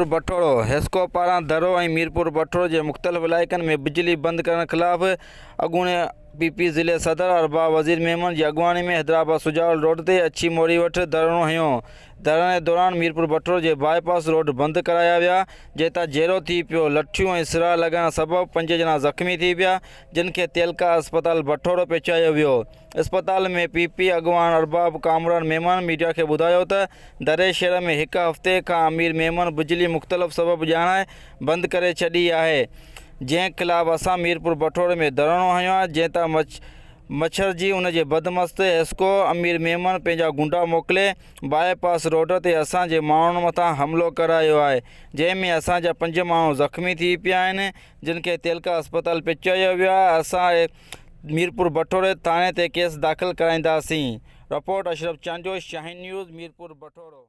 बठोड़ो Hesco पारां दरो ऐं मीरपुर बठोड़ो के मुख़्तलिफ़ इलाइक़नि में बिजली बंद करण ख़िलाफ़ अॻूणे पीपी ज़िले सदर अरबाब वज़ीर मेमन की अगवानी में हैदराबाद सुजावल रोड ते अच्छी मोड़ी वटि धरणो हयो। धरणे दौरान मीरपुर बठोड़ो के बाईपास रोड बंद कराया विया, जेतां जेरो थी पियो। लठियूं ऐं सिरा लॻण सबबि 5 ॼणा ज़ख़्मी थी पिया, जिन खे तेलका अस्पताल बठोड़ो पहुचायो वियो। अस्पताल में पीपी अगवान अरबाब कामरान मेमन मीडिया के ॿुधायो त दरे शहर में 1 हफ़्ते खां अमीर मेमन बिजली मुख़्तलिफ़ सबब ॼाणाए बंद करे छॾी आहे, जंहिं ख़िलाफ़ असां मीरपुर बठोड़े में धरणो हयो आहे। जेतां मच्छर जी उन जे बदमस्त हेस्को अमीर मेमन पंहिंजा गुंडा मोकिले बाईपास रोड ते असांजे माण्हुनि मथां हमिलो करायो आहे, जंहिंमें असांजा 5 माण्हू ज़ख़्मी थी पिया आहिनि, जिन खे तेलका अस्पताल पहुचायो वियो आहे। असां मीरपुर बठोड़े थाणे ते केस दाख़िल कराईंदासीं। रिपोर्ट अशरफ चांजो, शाहीन न्यूज़, मीरपुर बठोड़ो।